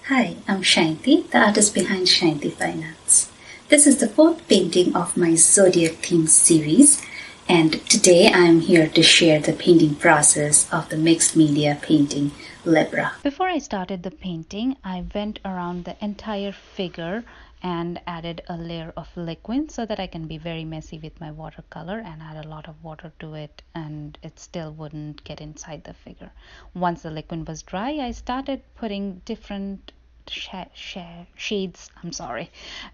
Hi, I'm Sayanti, the artist behind Sayanti Fine Arts. This is the fourth painting of my Zodiac Themed series, and today I'm here to share the painting process of the mixed media painting Libra. Before I started the painting, I went around the entire figure and added a layer of liquid so that I can be very messy with my watercolor and add a lot of water to it, and it still wouldn't get inside the figure. Once the liquid was dry, I started putting different shades,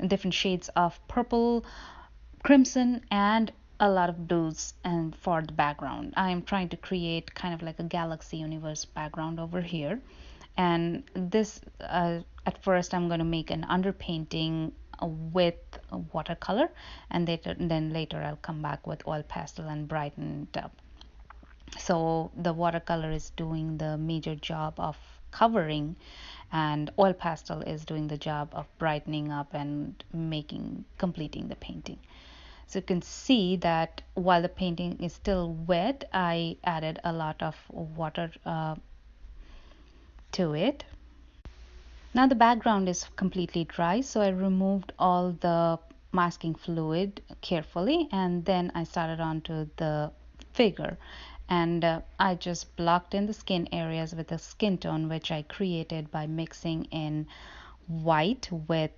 different shades of purple, crimson, and a lot of blues and for the background. I am trying to create kind of like a galaxy universe background over here. And this, at first, I'm going to make an underpainting with watercolor, and then later I'll come back with oil pastel and brighten it up. So the watercolor is doing the major job of covering, and oil pastel is doing the job of brightening up and completing the painting. So you can see that while the painting is still wet, I added a lot of water to it. Now the background is completely dry, so I removed all the masking fluid carefully, and then I started onto the figure, and I just blocked in the skin areas with a skin tone which I created by mixing in white with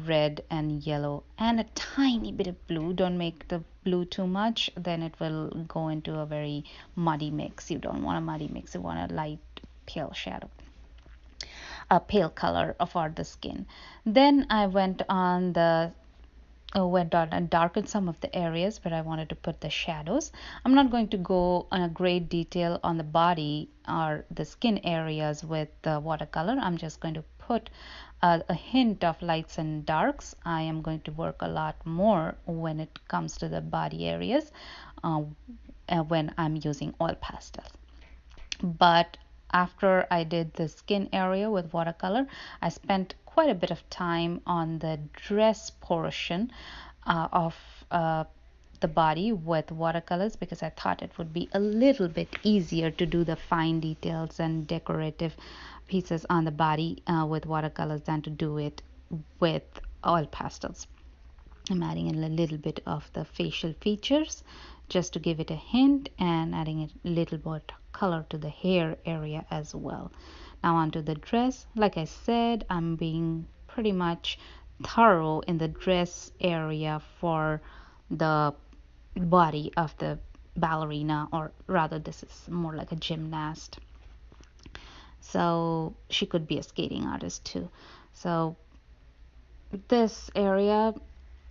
red and yellow and a tiny bit of blue. Don't make the blue too much, then it will go into a very muddy mix. You don't want a muddy mix, you want a light pale shadow, a pale color for the skin. Then I went on and darkened some of the areas where I wanted to put the shadows. I'm not going to go on a great detail on the body or the skin areas with the watercolor. I'm just going to put a hint of lights and darks. I am going to work a lot more when it comes to the body areas uh, when I'm using oil pastels. But after I did the skin area with watercolor, I spent quite a bit of time on the dress portion of the body with watercolors, because I thought it would be a little bit easier to do the fine details and decorative pieces on the body with watercolors than to do it with oil pastels. I'm adding in a little bit of the facial features just to give it a hint, and adding a little bit color to the hair area as well. Now onto the dress. Like I said, I'm being pretty much thorough in the dress area for the body of the ballerina, or rather this is more like a gymnast, so she could be a skating artist too. So this area,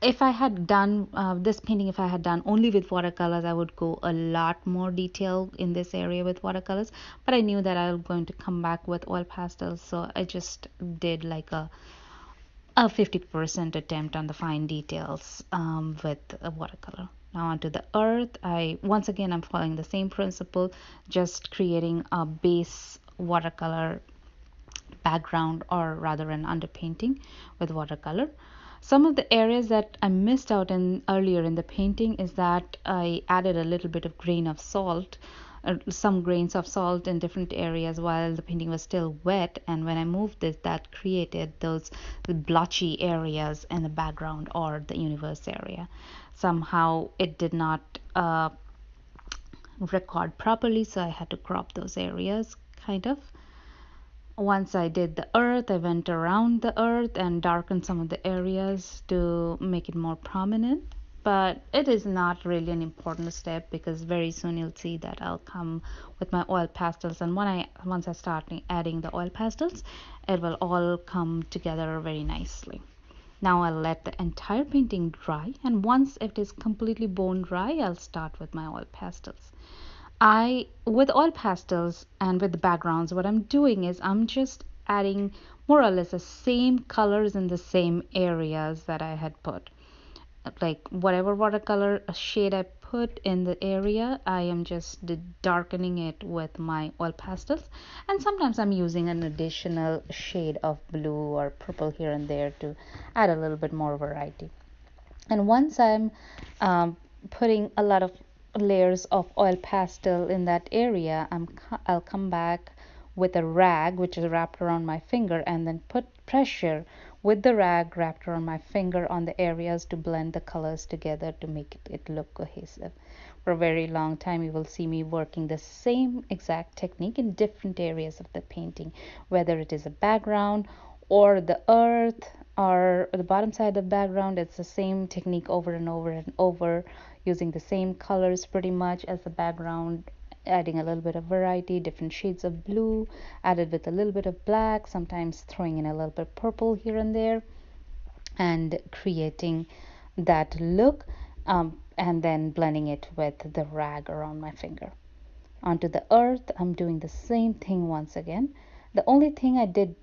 if I had done this painting, if I had done only with watercolors, I would go a lot more detail in this area with watercolors, but I knew that I was going to come back with oil pastels, so I just did like a 50% attempt on the fine details with a watercolor. Now onto the earth. Once again, I'm following the same principle, just creating a base watercolor background, or rather an underpainting with watercolor. Some of the areas that I missed out in earlier in the painting is that I added a little bit of grain of salt, some grains of salt in different areas while the painting was still wet, and when I moved this, that created those blotchy areas in the background or the universe area. Somehow it did not record properly, so I had to crop those areas kind of. Once I did the earth, I went around the earth and darkened some of the areas to make it more prominent. But it is not really an important step, because very soon you'll see that I'll come with my oil pastels, and once I start adding the oil pastels, it will all come together very nicely. Now I'll let the entire painting dry, and once it is completely bone dry, I'll start with my oil pastels. With oil pastels and with the backgrounds, what I'm doing is I'm just adding more or less the same colors in the same areas that I had put. Like whatever watercolor shade I put in the area, I am just darkening it with my oil pastels. And sometimes I'm using an additional shade of blue or purple here and there to add a little bit more variety. And once I'm putting a lot of layers of oil pastel in that area, I'll come back with a rag which is wrapped around my finger, and then put pressure with the rag wrapped around my finger on the areas to blend the colors together to make it look cohesive. For a very long time you will see me working the same exact technique in different areas of the painting, whether it is a background or the earth or the bottom side of the background. It's the same technique over and over and over, using the same colors pretty much as the background, adding a little bit of variety, different shades of blue added with a little bit of black, sometimes throwing in a little bit of purple here and there, and creating that look, and then blending it with the rag around my finger. Onto the earth, I'm doing the same thing once again. The only thing I did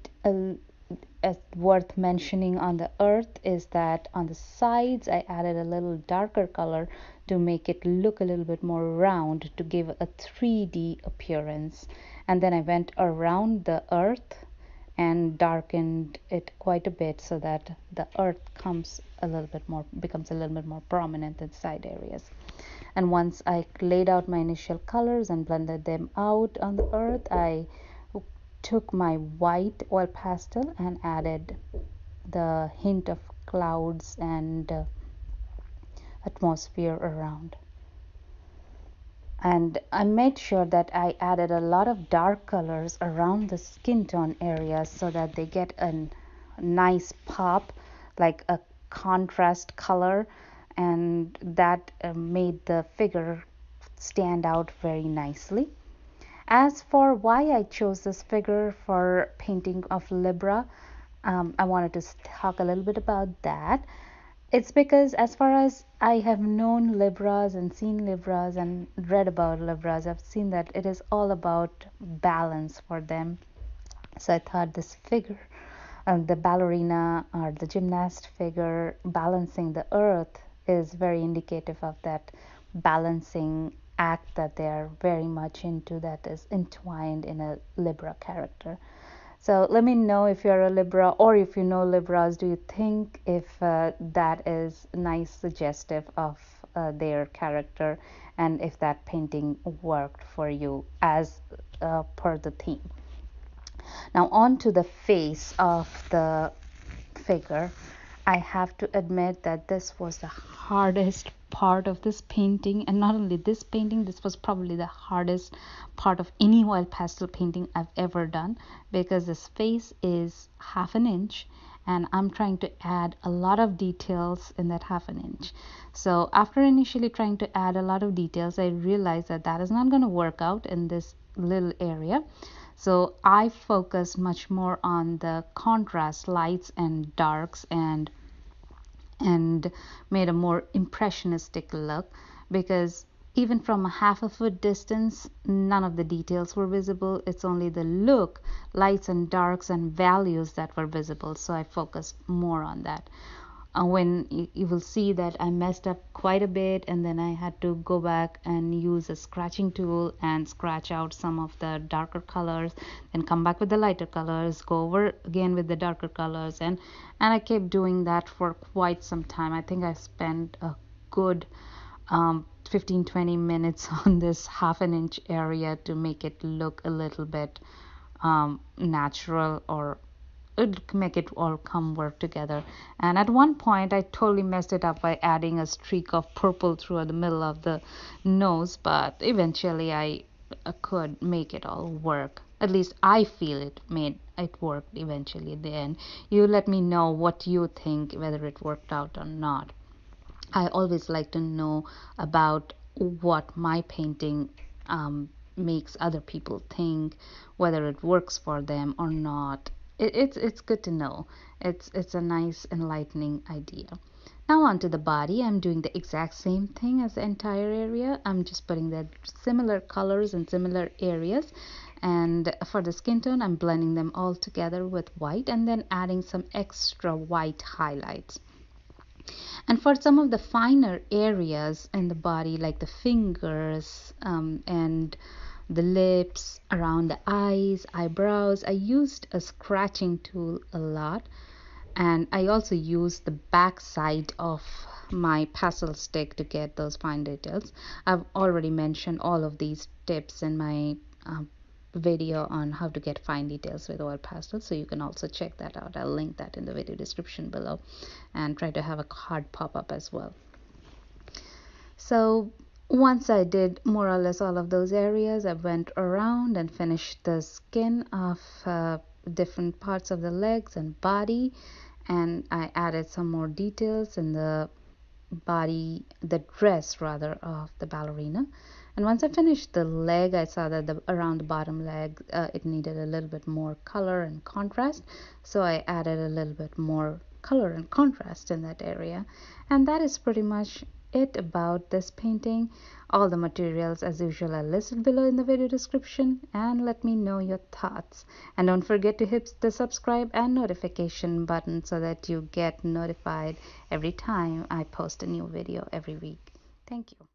as worth mentioning on the earth is that on the sides I added a little darker color to make it look a little bit more round, to give a 3D appearance. And then I went around the earth and darkened it quite a bit so that the earth becomes a little bit more prominent in side areas. And once I laid out my initial colors and blended them out on the earth, I took my white oil pastel and added the hint of clouds and atmosphere around. And I made sure that I added a lot of dark colors around the skin tone areas so that they get a nice pop, like a contrast color, and that made the figure stand out very nicely. As for why I chose this figure for painting of Libra, I wanted to talk a little bit about that. It's because as far as I have known Libras and seen Libras and read about Libras, I've seen that it is all about balance for them. So I thought this figure, the ballerina or the gymnast figure balancing the earth, is very indicative of that balancing act that they are very much into, that is entwined in a Libra character. So let me know if you're a Libra, or if you know Libras, do you think if that is nice suggestive of their character, and if that painting worked for you as per the theme. Now on to the face of the figure. I have to admit that this was the hardest part of this painting, and not only this painting, this was probably the hardest part of any oil pastel painting I've ever done, because this face is half an inch and I'm trying to add a lot of details in that half an inch. So after initially trying to add a lot of details, I realized that that is not going to work out in this little area. So I focus much more on the contrast, lights and darks, and made a more impressionistic look, because even from a half a foot distance, none of the details were visible. It's only the look, lights and darks and values that were visible. So I focused more on that. When you will see that I messed up quite a bit, and then I had to go back and use a scratching tool and scratch out some of the darker colors, then come back with the lighter colors, go over again with the darker colors, and I kept doing that for quite some time. I think I spent a good 15-20 minutes on this half an inch area to make it look a little bit natural, or it make it all work together. And at one point I totally messed it up by adding a streak of purple through the middle of the nose, but eventually I could make it all work. At least I feel it made it work eventually at the end. You let me know what you think, whether it worked out or not. I always like to know about what my painting makes other people think, whether it works for them or not. It's good to know. It's a nice enlightening idea. Now onto the body. I'm doing the exact same thing as the entire area. I'm just putting the similar colors in similar areas, and for the skin tone I'm blending them all together with white and then adding some extra white highlights. And for some of the finer areas in the body, like the fingers and the lips, around the eyes, eyebrows, I used a scratching tool a lot. And I also used the back side of my pastel stick to get those fine details. I've already mentioned all of these tips in my video on how to get fine details with oil pastels, so you can also check that out. I'll link that in the video description below, and try to have a card pop up as well. So once I did more or less all of those areas, I went around and finished the skin of different parts of the legs and body, and I added some more details in the body, the dress rather, of the ballerina. And once I finished the leg, I saw that around the bottom leg it needed a little bit more color and contrast, so I added a little bit more color and contrast in that area. And that is pretty much it about this painting. All the materials as usual are listed below in the video description, and let me know your thoughts. And don't forget to hit the subscribe and notification button so that you get notified every time I post a new video every week. Thank you.